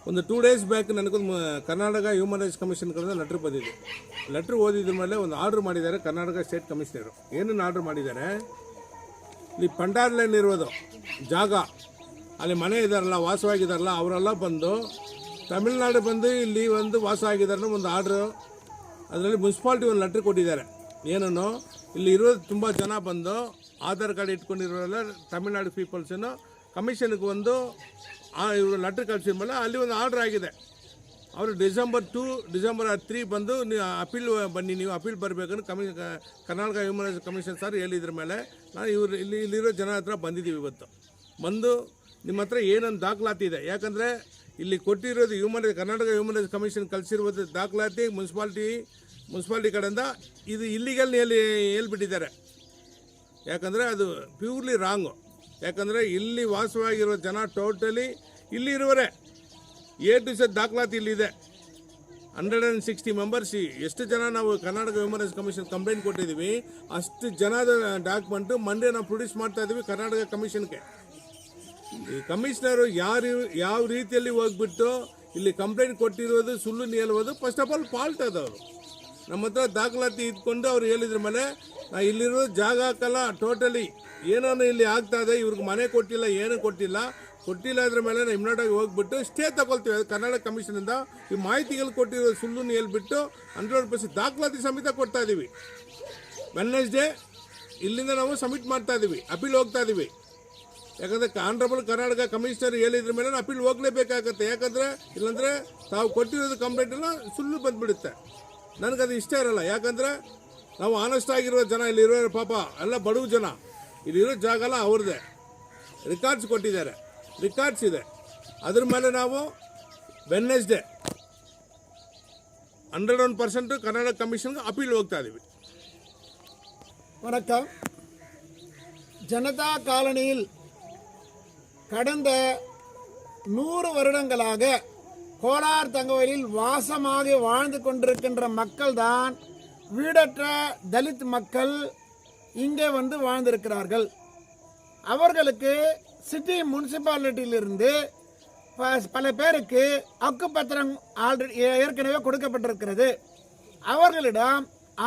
ಒಂದು 2 days back ನನಗೊಂದು Karnataka human rights commission ಕಡೆಯಿಂದ ಲೆಟ್ರ್ ಬಂದಿದೆ. ಲೆಟ್ರ್ ಓದಿದ್ರ ಮೇಲೆ ಒಂದು ಆರ್ಡ್ರ್ ಮಾಡಿದ್ದಾರೆ ಕರ್ನಾಟಕ ಸ್ಟೇಟ್ ಕಮಿಷನರು. ಏನನ್ನು ಆರ್ಡ್ರ್ ಮಾಡಿದ್ದಾರೆ, ಇಲ್ಲಿ ಪಂಡಾರ್ ಲೈನ್ ಇರೋದು ಜಾಗ, ಅಲ್ಲಿ ಮನೆ ಇದ್ದಾರಲ್ಲ, ವಾಸವಾಗಿದ್ದಾರಲ್ಲ, ಅವರೆಲ್ಲ ಬಂದು ತಮಿಳ್ನಾಡು ಬಂದು ಇಲ್ಲಿ ಒಂದು ವಾಸ ಆಗಿದ್ದಾರೆ ಒಂದು ಆರ್ಡ್ರು. ಅದರಲ್ಲಿ ಮುನ್ಸಿಪಾಲ್ಟಿ ಒಂದು ಲೆಟ್ರ್ ಕೊಟ್ಟಿದ್ದಾರೆ. ಏನನ್ನು ಇಲ್ಲಿ ಇರೋದು ತುಂಬ ಜನ ಬಂದು ಆಧಾರ್ ಕಾರ್ಡ್ ಇಟ್ಕೊಂಡಿರೋಲ್ಲ ತಮಿಳ್ನಾಡು ಪೀಪಲ್ಸನ್ನು ಕಮಿಷನ್ಗೆ ಒಂದು ಇವರು ಲೆಟ್ರ್ ಕಳಿಸಿದ ಮೇಲೆ ಅಲ್ಲಿ ಒಂದು ಆರ್ಡ್ರ್ ಆಗಿದೆ. ಅವರು ಡಿಸೆಂಬರ್ 3 ಬಂದು ನೀವು ಅಪೀಲ್ ಬನ್ನಿ, ನೀವು ಅಪೀಲ್ ಬರಬೇಕಂದ್ರೆ Karnataka human rights commission sir ಹೇಳಿದ್ರ ಮೇಲೆ ನಾನು ಇಲ್ಲಿರೋ ಜನ ಹತ್ರ ಬಂದಿದ್ದೀವಿ. ಇವತ್ತು ಬಂದು ನಿಮ್ಮ ಹತ್ರ ಏನೊಂದು ದಾಖಲಾತಿ ಇದೆ, ಯಾಕಂದರೆ ಇಲ್ಲಿ ಕೊಟ್ಟಿರೋದು ಕರ್ನಾಟಕ ಹ್ಯೂಮನ್ ರೈಟ್ಸ್ ಕಮಿಷನ್ ಕಳಿಸಿರೋದು ದಾಖಲಾತಿ ಮುನ್ಸಿಪಾಲ್ಟಿ ಕಡೆಯಿಂದ ಇದು ಇಲ್ಲಿಗಲ್ ಹೇಳ್ಬಿಟ್ಟಿದ್ದಾರೆ. ಯಾಕಂದರೆ ಅದು ಪ್ಯೂರ್ಲಿ ರಾಂಗು. ಯಾಕಂದರೆ ಇಲ್ಲಿ ವಾಸವಾಗಿರೋ ಜನ ಟೋಟಲಿ ಇಲ್ಲಿ ಇರುವರೆ A to Z ದಾಖಲಾತಿ ಇಲ್ಲಿದೆ. 160 ಮೆಂಬರ್ಸ್. ಎಷ್ಟು ಜನ ನಾವು Karnataka human rights commission complaint ಕೊಟ್ಟಿದ್ದೀವಿ, ಅಷ್ಟು ಜನದ ಡಾಕ್ಯುಮೆಂಟು ಮಂಡೇ ನಾವು ಪ್ರೊಡ್ಯೂಸ್ ಮಾಡ್ತಾ ಇದ್ದೀವಿ ಕರ್ನಾಟಕ ಕಮಿಷನ್ಗೆ. ಈ ಕಮಿಷನರು ಯಾವ ರೀತಿಯಲ್ಲಿ ಹೋಗ್ಬಿಟ್ಟು ಇಲ್ಲಿ ಕಂಪ್ಲೇಂಟ್ ಕೊಟ್ಟಿರೋದು ಸುಳ್ಳು ಹೇಳುವುದು ಫಸ್ಟ್ ಆಫ್ ಆಲ್ ಫಾಲ್ಟ್ ಅದವರು. ನಮ್ಮ ಹತ್ರ ದಾಖಲಾತಿ ಇಟ್ಕೊಂಡು ಅವ್ರು ಹೇಳಿದ್ರ ಮೇಲೆ ನಾ ಇಲ್ಲಿರೋ ಜಾಗ ಹಾಕಲ್ಲ, ಟೋಟಲಿ ಏನೋ ಇಲ್ಲಿ ಆಗ್ತಾ ಇದೆ, ಇವ್ರಿಗೆ ಮನೆ ಕೊಟ್ಟಿಲ್ಲ, ಏನು ಕೊಟ್ಟಿಲ್ಲ ಅದ್ರ ಮೇಲೆ ನಾವು ಇಮ್ಮಿಡಿಯೇಟಾಗಿ ಹೋಗ್ಬಿಟ್ಟು ಸ್ಟೇ ತಗೊಳ್ತೀವಿ. ಕರ್ನಾಟಕ ಕಮಿಷನಿಂದ ಈ ಮಾಹಿತಿಗಳು ಕೊಟ್ಟಿರೋ ಸುಳ್ಳು ಹೇಳ್ಬಿಟ್ಟು 100% ದಾಖಲಾತಿ ಸಮೇತ ಕೊಡ್ತಾ ಇದ್ದೀವಿ. ವೆಡ್ನೆಸ್ಡೇ ಇಲ್ಲಿಂದ ನಾವು ಸಬ್ಮಿಟ್ ಮಾಡ್ತಾ ಇದ್ದೀವಿ, ಅಪೀಲ್ ಹೋಗ್ತಾ ಇದ್ದೀವಿ. ಯಾಕಂದರೆ ಆನರಬಲ್ ಕರ್ನಾಟಕ ಕಮಿಷನರ್ ಹೇಳಿದ್ರ ಮೇಲೆ ಅಪೀಲ್ ಹೋಗಲೇಬೇಕಾಗತ್ತೆ. ಯಾಕಂದರೆ ಇಲ್ಲಾಂದರೆ ತಾವು ಕೊಟ್ಟಿರೋದು ಕಂಪ್ಲೇಂಟ್ ಎಲ್ಲ ಸುಳ್ಳು ಬಂದುಬಿಡುತ್ತೆ. ನನಗದು ಇಷ್ಟ ಇರಲ್ಲ. ಯಾಕಂದರೆ ನಾವು ಆನೆಸ್ಟ್ ಆಗಿರೋ ಜನ ಇಲ್ಲಿರೋ ಪಾಪ ಎಲ್ಲ ಬಡವ ಜನ, ಇಲ್ಲಿರೋ ಜಾಗ ಎಲ್ಲ ಅವ್ರದ್ದೇ. ರೆಕಾರ್ಡ್ಸ್ ಕೊಟ್ಟಿದ್ದಾರೆ, ರೆಕಾರ್ಡ್ಸ್ ಇದೆ. ಅದ್ರ ಮೇಲೆ ನಾವು ವೆಡ್ನೆಸ್ಡೇ 101% ಕರ್ನಾಟಕ ಕಮಿಷನ್ಗೆ ಅಪೀಲ್ ಹೋಗ್ತಾ ಇದ್ದೀವಿ. வணக்கம். ஜனதா காலனியில் கடந்த 100 வருடங்களாக கோலார் தங்கவயலில் வாசமாக வாழ்ந்து கொண்டிருக்கின்ற மக்கள் தான் வீடற்ற தலித் மக்கள் இங்கே வந்து வாழ்ந்திருக்கிறார்கள். அவர்களுக்கு சிட்டி முனிசிபாலிட்டியிலிருந்து பல பேருக்கு ஹக்குப்பத்திரம் ஆல்ரெடி ஏற்கனவே கொடுக்கப்பட்டிருக்கிறது. அவர்களிடம்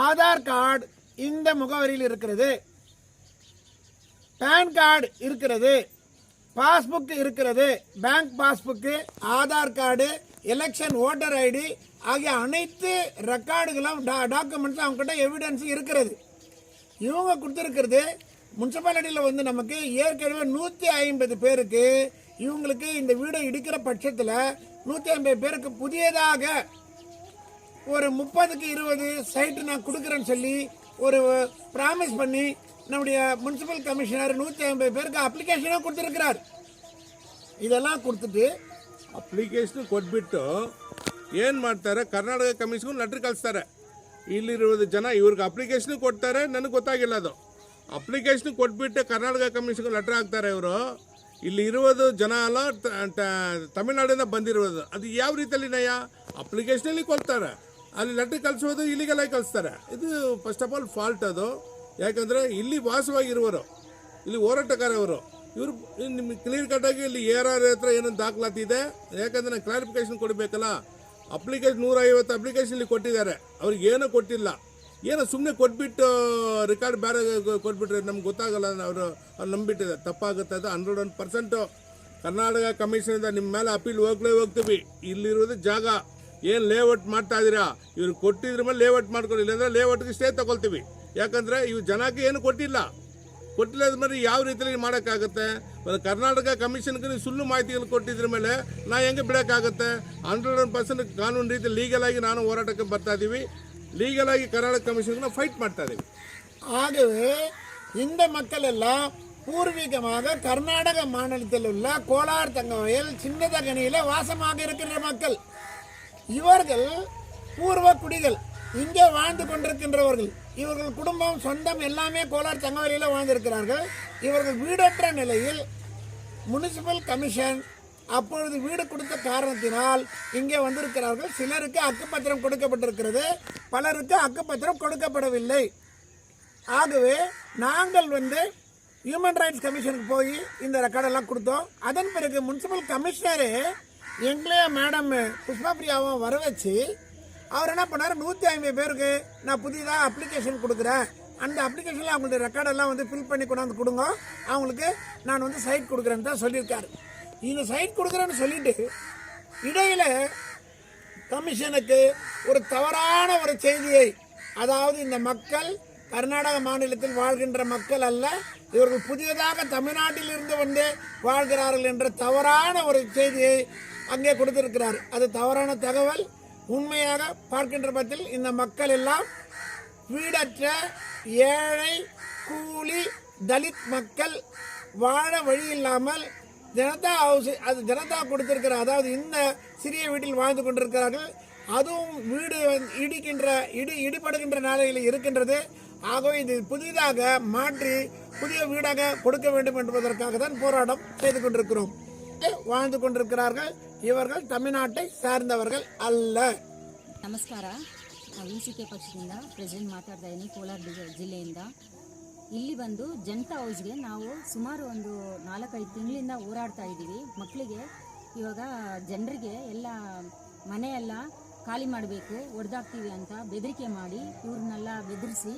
ஆதார் கார்டு இந்த முகவரியில் இருக்கிறது, பேன் கார்டு இருக்கிறது, பாஸ்புக் இருக்கிறது, bank passbook, Aadhaar card, election voter ID ஆகிய அனைத்து ரெக்கார்டுகளும் டாக்குமெண்ட்ஸும் அவங்ககிட்ட எவிடன்ஸ் இருக்கிறது. இவங்க கொடுத்துருக்கிறது முனிசிபாலிட்டியில் வந்து நமக்கு ஏற்கனவே 150 பேருக்கு இவங்களுக்கு இந்த வீடை இடிக்கிற பட்சத்தில் 150 பேருக்கு புதியதாக ஒரு 30க்கு 20 சைட்டு நான் கொடுக்குறேன்னு சொல்லி ஒரு ப்ராமிஸ் பண்ணி நம்முடைய முனிசிபல் கமிஷனர் 150 பேருக்கு ಅಪ್ಲಿಕೇಶನ್ ಕೊಡ್ತಿರ್ತಾರೆ. ಇದೆಲ್ಲ ಕೊಡ್ತಿಟ್ಟು ಅಪ್ಲಿಕೇಶನ್ ಕೊಟ್ಬಿಟ್ಟು ಏನು ಮಾಡ್ತಾರೆ, ಕರ್ನಾಟಕ ಕಮಿಷನ್ಗೂ ಲೆಟ್ರ್ ಕಳಿಸ್ತಾರೆ. ಇಲ್ಲಿರೋದು ಜನ ಇವ್ರಿಗೆ ಅಪ್ಲಿಕೇಶನ್ ಕೊಡ್ತಾರೆ. ನನಗೆ ಗೊತ್ತಾಗಿಲ್ಲ ಅದು. ಅಪ್ಲಿಕೇಶನ್ ಕೊಟ್ಬಿಟ್ಟು ಕರ್ನಾಟಕ ಕಮಿಷನ್ಗೆ ಲೆಟ್ರ್ ಹಾಕ್ತಾರೆ. ಇವರು ಇಲ್ಲಿ ಇರುವುದು ಜನ ಅಲ್ಲ, ತಮಿಳ್ನಾಡಿಂದ ಬಂದಿರೋದು. ಅದು ಯಾವ ರೀತಿಯಲ್ಲಿ ನಯ ಅಪ್ಲಿಕೇಶನಲ್ಲಿ ಕೊಡ್ತಾರೆ, ಅಲ್ಲಿ ಲೆಟ್ರ್ ಕಳಿಸೋದು ಇಲ್ಲಿಗೆಲ್ಲ ಕಳಿಸ್ತಾರೆ. ಇದು ಫಸ್ಟ್ ಆಫ್ ಆಲ್ ಫಾಲ್ಟ್ ಅದು. ಯಾಕಂದರೆ ಇಲ್ಲಿ ವಾಸವಾಗಿರುವರು, ಇಲ್ಲಿ ಹೋರಾಟಗಾರವರು, ಇವರು ನಿಮ್ಗೆ ಕ್ಲಿಯರ್ ಕಟ್ಟಾಗಿ ಇಲ್ಲಿ ARR ಹತ್ರ ಏನೊಂದು ದಾಖಲಾತಿ ಇದೆ. ಯಾಕಂದರೆ ನಾನು ಕ್ಲಾರಿಫಿಕೇಶನ್ ಕೊಡಬೇಕಲ್ಲ. ಅಪ್ಲಿಕೇಶನ್ 150 ಅಪ್ಲಿಕೇಶನ್ ಇಲ್ಲಿ ಕೊಟ್ಟಿದ್ದಾರೆ, ಅವ್ರಿಗೆ ಏನೂ ಕೊಟ್ಟಿಲ್ಲ. ಏನೋ ಸುಮ್ಮನೆ ಕೊಟ್ಬಿಟ್ಟು ರೆಕಾರ್ಡ್ ಬೇರೆ ಕೊಟ್ಬಿಟ್ರೆ ನಮ್ಗೆ ಗೊತ್ತಾಗಲ್ಲ. ಅವ್ರು ನಂಬಿಟ್ಟಿದೆ, ತಪ್ಪಾಗುತ್ತೆ. ಅದು 101% ಕರ್ನಾಟಕ ಕಮಿಷನಿಂದ ನಿಮ್ಮ ಮೇಲೆ ಅಪೀಲ್ ಹೋಗ್ತೀವಿ. ಇಲ್ಲಿರೋದು ಜಾಗ ಏನು ಲೇಔಟ್ ಮಾಡ್ತಾ ಇದ್ದೀರಾ, ಇವ್ರು ಕೊಟ್ಟಿದ್ರ ಮೇಲೆ ಲೇಔಟ್ ಮಾಡ್ಕೊಳ್ಳಿ, ಇಲ್ಲಾಂದರೆ ಲೇಔಟ್ಗೆ ಸ್ಟೇ ತಗೊಳ್ತೀವಿ. ಯಾಕಂದರೆ ಇವು ಜನಕ್ಕೆ ಏನು ಕೊಟ್ಟಿಲ್ಲ ಅದ್ಮೇಲೆ ಯಾವ ರೀತಿಯಲ್ಲಿ ಮಾಡೋಕ್ಕಾಗುತ್ತೆ. ಕರ್ನಾಟಕ ಕಮಿಷನ್ಗೆ ನೀವು ಸುಳ್ಳು ಮಾಹಿತಿಗಳು ಕೊಟ್ಟಿದ್ರ ಮೇಲೆ ನಾ ಹೆಂಗೆ ಬಿಡೋಕ್ಕಾಗುತ್ತೆ. 100% ಕಾನೂನು ರೀತಿ ಲೀಗಲಾಗಿ ನಾನು ಹೋರಾಟಕ್ಕೆ ಬರ್ತಾ ಇದ್ದೀವಿ. லீகலாகி கர்நாடக கமிஷனுக்கு ஃபைட் ಮಾಡ್ತಾ ಇದ್ದೀವಿ. ஆகவே இந்த மக்கள் எல்லாம் பூர்வீகமாக கர்நாடக மாநிலத்தில் உள்ள கோலார் தங்கவயல் சின்னதகனியில வாசமாக இருக்கின்ற மக்கள். இவர்கள் பூர்வ குடிகள், இங்கே வாழ்ந்து கொண்டிருக்கின்றவர்கள். இவர்கள் குடும்பம் சொந்தம் எல்லாமே கோலார் தங்கவயலில் வாழ்ந்திருக்கிறார்கள். இவர்கள் வீடற்ற நிலையில் முனிசிபல் கமிஷன் அப்பொழுது வீடு கொடுத்த காரணத்தினால் இங்கே வந்திருக்கிறார்கள். சிலருக்கு ஹக்குப்பத்திரம் கொடுக்கப்பட்டிருக்கிறது, பலருக்கு ஹக்குப்பத்திரம் கொடுக்கப்படவில்லை. ஆகவே நாங்கள் வந்து ஹியூமன் ரைட்ஸ் கமிஷனுக்கு போய் இந்த ரெக்கார்டெல்லாம் கொடுத்தோம். அதன் பிறகு முனிசிபல் கமிஷனரே எங்களையும் மேடம் புஷ்பா வர வச்சு அவர் என்ன பண்ணார், 150 பேருக்கு நான் புதிதாக அப்ளிகேஷன் கொடுக்குறேன், அந்த அப்ளிகேஷனில் அவங்களுடைய ரெக்கார்டெல்லாம் வந்து ஃபில் பண்ணி கொண்டாந்து கொடுங்க, அவங்களுக்கு நான் வந்து சைட் கொடுக்குறேன்னு தான் சொல்லியிருக்காரு. இந்த சைட் கொடுக்குறேன்னு சொல்லிட்டு இடையில கமிஷனுக்கு ஒரு தவறான ஒரு செய்தியை, அதாவது இந்த மக்கள் கர்நாடக மாநிலத்தில் வாழ்கின்ற மக்கள் அல்ல, இவர்கள் புதியதாக தமிழ்நாட்டில் இருந்து வந்து வாழ்கிறார்கள் என்ற தவறான ஒரு செய்தியை அங்கே கொடுத்திருக்கிறார். அது தவறான தகவல். உண்மையாக பார்க்கின்ற பட்சத்தில் இந்த மக்கள் எல்லாம் வீடற்ற ஏழை கூலி தலித் மக்கள் வாழ வழி இல்லாமல் ஜனதா ஹவுஸ், அது ஜனதா கொடுத்திருக்கிற, அதாவது இந்த சிறிய வீட்டில் வாழ்ந்து கொண்டிருக்கிறார்கள். அதுவும் வீடு இடிபடுகின்ற நிலையில் இருக்கின்றது. ஆகவே இது புதிதாக மாற்றி புதிய வீடாக கொடுக்க வேண்டும் என்பதற்காக தான் போராட்டம் செய்து கொண்டிருக்கிறோம். வாழ்ந்து கொண்டிருக்கிறார்கள். ಇವர்கள் தமிழ்நாட்டை சார்ந்தவர்கள் ಅಲ್ಲ. ನಮಸ್ಕಾರ. ನಾವು VCK ಪಕ್ಷದಿಂದ ಪ್ರೆಸಿಡೆಂಟ್ ಮಾತಾಡ್ತಾ ಇದ್ದೀನಿ, ಕೋಲಾರ ಜಿಲ್ಲೆಯಿಂದ. ಇಲ್ಲಿ ಬಂದು ಜನತಾ ಹೌಸ್ಗೆ ನಾವು ಸುಮಾರು ಒಂದು 4-5 ತಿಂಗಳಿಂದ ಹೋರಾಡ್ತಾ ಇದ್ದೀವಿ. ಮಕ್ಕಳಿಗೆ ಇವಾಗ ಜನರಿಗೆ ಎಲ್ಲ ಮನೆಯೆಲ್ಲ ಖಾಲಿ ಮಾಡಬೇಕು, ಹೊಡೆದಾಕ್ತೀವಿ ಅಂತ ಬೆದರಿಕೆ ಮಾಡಿ ಇವ್ರನ್ನೆಲ್ಲ ಬೆದರಿಸಿ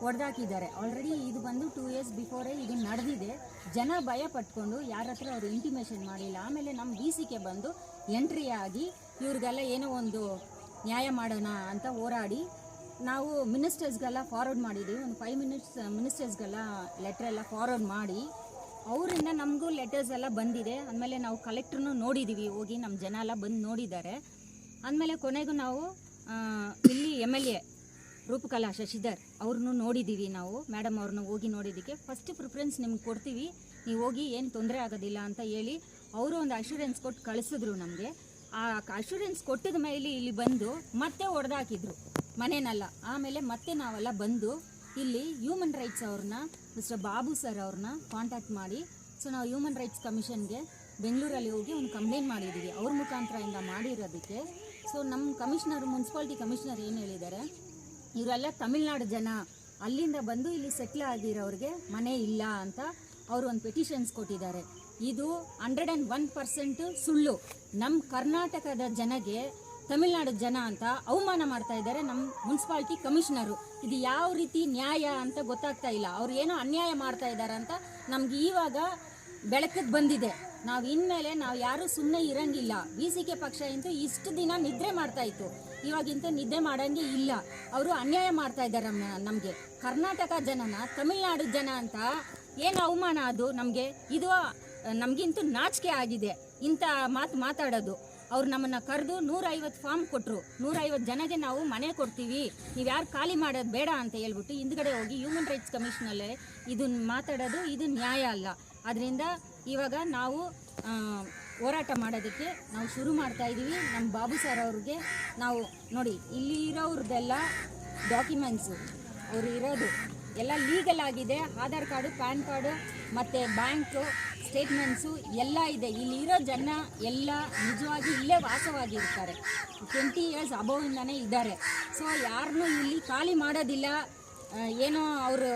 ಹೊಡೆದಾಕಿದ್ದಾರೆ. ಆಲ್ರೆಡಿ ಇದು ಬಂದು 2 ಇಯರ್ಸ್ ಬಿಫೋರೇ ಇದು ನಡೆದಿದೆ. ಜನ ಭಯ ಪಟ್ಕೊಂಡು ಯಾರ ಹತ್ರ ಅವರು ಇಂಟಿಮೇಷನ್ ಮಾಡಿಲ್ಲ. ಆಮೇಲೆ ನಮ್ಮ VCK ಬಂದು ಎಂಟ್ರಿ ಆಗಿ ಇವ್ರಿಗೆಲ್ಲ ಏನೋ ಒಂದು ನ್ಯಾಯ ಮಾಡೋಣ ಅಂತ ಹೋರಾಡಿ ನಾವು ಮಿನಿಸ್ಟರ್ಸ್ಗೆಲ್ಲ ಫಾರ್ವರ್ಡ್ ಮಾಡಿದ್ದೀವಿ. ಒಂದು 5 ಮಿನಿಸ್ಟರ್ಸ್ಗೆಲ್ಲ ಲೆಟ್ರ್ ಎಲ್ಲ ಫಾರ್ವರ್ಡ್ ಮಾಡಿ ಅವರಿಂದ ನಮಗೂ ಲೆಟರ್ಸ್ ಎಲ್ಲ ಬಂದಿದೆ. ಆಮೇಲೆ ನಾವು ಕಲೆಕ್ಟ್ರನ್ನು ನೋಡಿದ್ದೀವಿ, ಹೋಗಿ ನಮ್ಮ ಜನ ಎಲ್ಲ ಬಂದು ನೋಡಿದ್ದಾರೆ. ಆದಮೇಲೆ ಕೊನೆಗೂ ನಾವು ಇಲ್ಲಿ MLA ರೂಪಕಲಾ ಶಶಿಧರ್ ಅವ್ರನ್ನೂ ನೋಡಿದ್ದೀವಿ. ನಾವು ಮೇಡಮ್ ಅವ್ರನ್ನ ಹೋಗಿ ನೋಡಿದ್ದಕ್ಕೆ ಫಸ್ಟ್ ಪ್ರಿಫರೆನ್ಸ್ ನಿಮ್ಗೆ ಕೊಡ್ತೀವಿ, ನೀವು ಹೋಗಿ ಏನು ತೊಂದರೆ ಆಗೋದಿಲ್ಲ ಅಂತ ಹೇಳಿ ಅವರು ಒಂದು ಅಶ್ಯೂರೆನ್ಸ್ ಕೊಟ್ಟು ಕಳಿಸಿದ್ರು ನಮಗೆ. ಆ ಅಶ್ಯೂರೆನ್ಸ್ ಕೊಟ್ಟಿದ ಮೇಲೆ ಇಲ್ಲಿ ಬಂದು ಮತ್ತೆ ಹೊಡೆದಾಕಿದ್ರು ಮನೆಯನ್ನೆಲ್ಲ. ಆಮೇಲೆ ಮತ್ತೆ ನಾವೆಲ್ಲ ಬಂದು ಇಲ್ಲಿ ಹ್ಯೂಮನ್ ರೈಟ್ಸ್ ಅವ್ರನ್ನ, ಮಿಸ್ಟರ್ ಬಾಬು ಸರ್ ಅವ್ರನ್ನ ಕಾಂಟ್ಯಾಕ್ಟ್ ಮಾಡಿ, ಸೊ ನಾವು ಹ್ಯೂಮನ್ ರೈಟ್ಸ್ ಕಮಿಷನ್ಗೆ ಬೆಂಗಳೂರಲ್ಲಿ ಹೋಗಿ ಒಂದು ಕಂಪ್ಲೇಂಟ್ ಮಾಡಿದ್ದೀವಿ ಅವ್ರ ಮುಖಾಂತರದಿಂದ ಮಾಡಿರೋದಕ್ಕೆ. ಸೊ ನಮ್ಮ ಕಮಿಷನರ್, ಮುನ್ಸಿಪಾಲಿಟಿ ಕಮಿಷನರ್ ಏನು ಹೇಳಿದ್ದಾರೆ, ಇವರೆಲ್ಲ ತಮಿಳ್ನಾಡು ಜನ, ಅಲ್ಲಿಂದ ಬಂದು ಇಲ್ಲಿ ಸೆಟ್ಲ್ ಆಗಿರೋರಿಗೆ ಮನೆ ಇಲ್ಲ ಅಂತ ಅವರು ಒಂದು ಪೆಟಿಷನ್ಸ್ ಕೊಟ್ಟಿದ್ದಾರೆ. ಇದು 101% ಸುಳ್ಳು. ನಮ್ಮ ಕರ್ನಾಟಕದ ಜನಗೆ ತಮಿಳ್ನಾಡು ಜನ ಅಂತ ಅವಮಾನ ಮಾಡ್ತಾ ಇದ್ದಾರೆ ನಮ್ಮ ಮುನ್ಸಿಪಾಲಿಟಿ ಕಮಿಷನರು. ಇದು ಯಾವ ರೀತಿ ನ್ಯಾಯ ಅಂತ ಗೊತ್ತಾಗ್ತಾ ಇಲ್ಲ. ಅವ್ರು ಏನೋ ಅನ್ಯಾಯ ಮಾಡ್ತಾ ಇದ್ದಾರೆ ಅಂತ ನಮ್ಗೆ ಇವಾಗ ಬೆಳಕಿಗೆ ಬಂದಿದೆ. ನಾವು ಇನ್ಮೇಲೆ ನಾವು ಯಾರೂ ಸುಮ್ಮನೆ ಇರಂಗಿಲ್ಲ. VCK ಪಕ್ಷ ಅಂತೂ ಇಷ್ಟು ದಿನ ನಿದ್ರೆ ಮಾಡ್ತಾ ಇತ್ತು, ಇವಾಗಿಂತ ನಿದ್ದೆ ಮಾಡೋಂಗೆ ಇಲ್ಲ. ಅವರು ಅನ್ಯಾಯ ಮಾಡ್ತಾ ಇದ್ದಾರೆ ನಮಗೆ. ಕರ್ನಾಟಕ ಜನನ ತಮಿಳ್ನಾಡು ಜನ ಅಂತ ಏನು ಅವಮಾನ ಅದು ನಮಗೆ. ಇದು ನಮಗಿಂತೂ ನಾಚಿಕೆ ಆಗಿದೆ ಇಂಥ ಮಾತಾಡೋದು. ಅವ್ರು ನಮ್ಮನ್ನು ಕರೆದು 150 ಫಾರ್ಮ್ ಕೊಟ್ಟರು. 150 ಜನಗೆ ನಾವು ಮನೆ ಕೊಡ್ತೀವಿ, ನೀವು ಯಾರು ಖಾಲಿ ಮಾಡೋದು ಬೇಡ ಅಂತ ಹೇಳ್ಬಿಟ್ಟು ಹಿಂದ್ಗಡೆ ಹೋಗಿ ಹ್ಯೂಮನ್ ರೈಟ್ಸ್ ಕಮಿಷನಲ್ಲೇ ಇದನ್ನು ಮಾತಾಡೋದು ಇದು ನ್ಯಾಯ ಅಲ್ಲ. ಅದರಿಂದ ಇವಾಗ ನಾವು ಹೋರಾಟ ಮಾಡೋದಕ್ಕೆ ನಾವು ಶುರು ಮಾಡ್ತಾ ಇದ್ದೀವಿ. ನಮ್ಮ ಬಾಬು ಸರ್ ಅವ್ರಿಗೆ ನಾವು ನೋಡಿ, ಇಲ್ಲಿ ಇರೋವ್ರದ್ದೆಲ್ಲ ಡಾಕ್ಯುಮೆಂಟ್ಸು ಅವರು ಇರೋದು ಎಲ್ಲ ಲೀಗಲ್ ಆಗಿದೆ. ಆಧಾರ್ ಕಾರ್ಡು, ಪ್ಯಾನ್ ಕಾರ್ಡು ಮತ್ತು ಬ್ಯಾಂಕು ಸ್ಟೇಟ್ಮೆಂಟ್ಸು ಎಲ್ಲ ಇದೆ. ಇಲ್ಲಿ ಇರೋ ಜನ ಎಲ್ಲ ನಿಜವಾಗಿ ಇಲ್ಲೇ ವಾಸವಾಗಿರ್ತಾರೆ. 20 ಇಯರ್ಸ್ ಅಬೋವಿಂದನೇ ಇದ್ದಾರೆ. ಸೊ ಯಾರನ್ನೂ ಇಲ್ಲಿ ಖಾಲಿ ಮಾಡೋದಿಲ್ಲ. ಏನೋ ಅವರು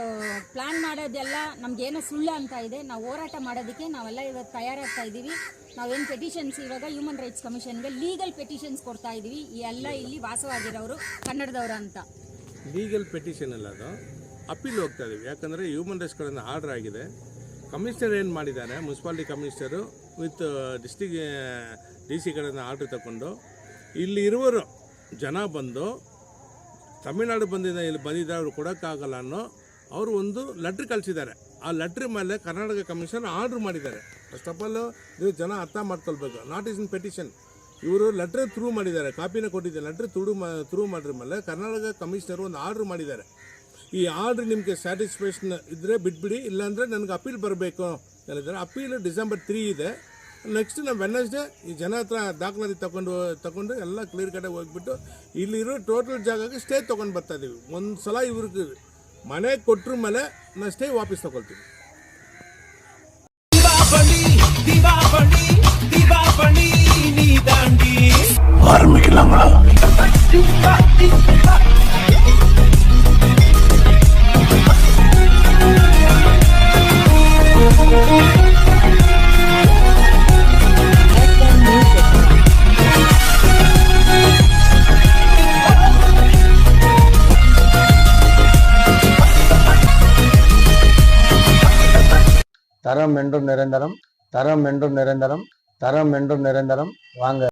ಪ್ಲ್ಯಾನ್ ಮಾಡೋದೆಲ್ಲ ನಮಗೇನೋ ಸುಳ್ಳು ಅಂತ ಇದೆ. ನಾವು ಹೋರಾಟ ಮಾಡೋದಕ್ಕೆ ನಾವೆಲ್ಲ ಇವತ್ತು ತಯಾರಾಗ್ತಾ ಇದ್ದೀವಿ. ನಾವೇನು ಪೆಟಿಷನ್ಸ್ ಇವಾಗ ಹ್ಯೂಮನ್ ರೈಟ್ಸ್ ಕಮಿಷನ್ಗೆ ಲೀಗಲ್ ಪೆಟಿಷನ್ಸ್ ಕೊಡ್ತಾ ಇದ್ದೀವಿ. ಎಲ್ಲ ಇಲ್ಲಿ ವಾಸವಾಗಿರೋರು ಕನ್ನಡದವರು ಅಂತ. ಲೀಗಲ್ ಪೆಟಿಷನ್ ಅಲ್ಲ, ಅದು ಅಪೀಲ್ ಹೋಗ್ತಾ ಇದೀವಿ. ಯಾಕಂದರೆ ಹ್ಯೂಮನ್ ರೈಟ್ಸ್ ಕಡೆಯಿಂದ ಆರ್ಡರ್ ಆಗಿದೆ. ಕಮಿಷನರ್ ಏನು ಮಾಡಿದ್ದಾರೆ, municipality commissioner with district DC ಕಡೆಯಿಂದ ಆರ್ಡರ್ ತಗೊಂಡು ಇಲ್ಲಿ ಇರುವರು ಜನ ಬಂದು ತಮಿಳ್ನಾಡು ಇಲ್ಲಿ ಬಂದಿದ್ದಾರೆ, ಅವ್ರು ಕೊಡೋಕ್ಕಾಗಲ್ಲ ಅನ್ನೋ ಅವರು ಒಂದು ಲೆಟ್ರ್ ಕಳಿಸಿದ್ದಾರೆ. ಆ ಲೆಟ್ರ್ ಮೇಲೆ ಕರ್ನಾಟಕ ಕಮಿಷನ್ ಆರ್ಡ್ರ್ ಮಾಡಿದ್ದಾರೆ. ಫಸ್ಟ್ ಆಫ್ ಆಲ್ ನೀವು ಜನ ಅರ್ಥ ಮಾಡ್ಕೊಳ್ಬೇಕು. ನಾಟ್ ಇಸ್ ಇನ್ ಪೆಟಿಷನ್, ಇವರು ಲೆಟ್ರ್ ಥ್ರೂ ಮಾಡಿದ್ದಾರೆ, ಕಾಪಿನ ಕೊಟ್ಟಿದ್ದಾರೆ. ಲೆಟ್ರ್ ಥ್ರೂ ಮಾಡಿದ ಮೇಲೆ ಕರ್ನಾಟಕ ಕಮಿಷನರ್ ಒಂದು ಆರ್ಡ್ರ್ ಮಾಡಿದ್ದಾರೆ. ಈ ಆರ್ಡ್ರ್ ನಿಮಗೆ ಸ್ಯಾಟಿಸ್ಫ್ಯಾಕ್ಷನ್ ಇದ್ದರೆ ಬಿಟ್ಬಿಡಿ, ಇಲ್ಲಾಂದರೆ ನನಗೆ ಅಪೀಲ್ ಬರಬೇಕು ಹೇಳಿದ್ದಾರೆ. ಅಪೀಲ್ December 3 ಇದೆ. ನೆಕ್ಸ್ಟ್ ನಾವು ವೆಡ್ನೆಸ್ಡೇ ಈ ಜನ ಹತ್ರ ದಾಖಲಾತಿ ತಗೊಂಡು ಎಲ್ಲ ಕ್ಲಿಯರ್ ಕಡೆ ಹೋಗ್ಬಿಟ್ಟು ಇಲ್ಲಿರೋ ಟೋಟಲ್ ಜಾಗಕ್ಕೆ ಸ್ಟೇ ತೊಗೊಂಡು ಬರ್ತಾ ಇದ್ದೀವಿ. ಒಂದು ಸಲ ಇವ್ರಿಗೆ ಮನೆ ಕೊಟ್ಟರ ಮೇಲೆ ನಾನು ಸ್ಟೇ ವಾಪಸ್ ತಗೊಳ್ತೀವಿ. FM Music. தரம் என்றும் நிரந்தரம், தரம் என்றும் நிரந்தரம், தரம் என்றும் நிரந்தரம். வாங்க.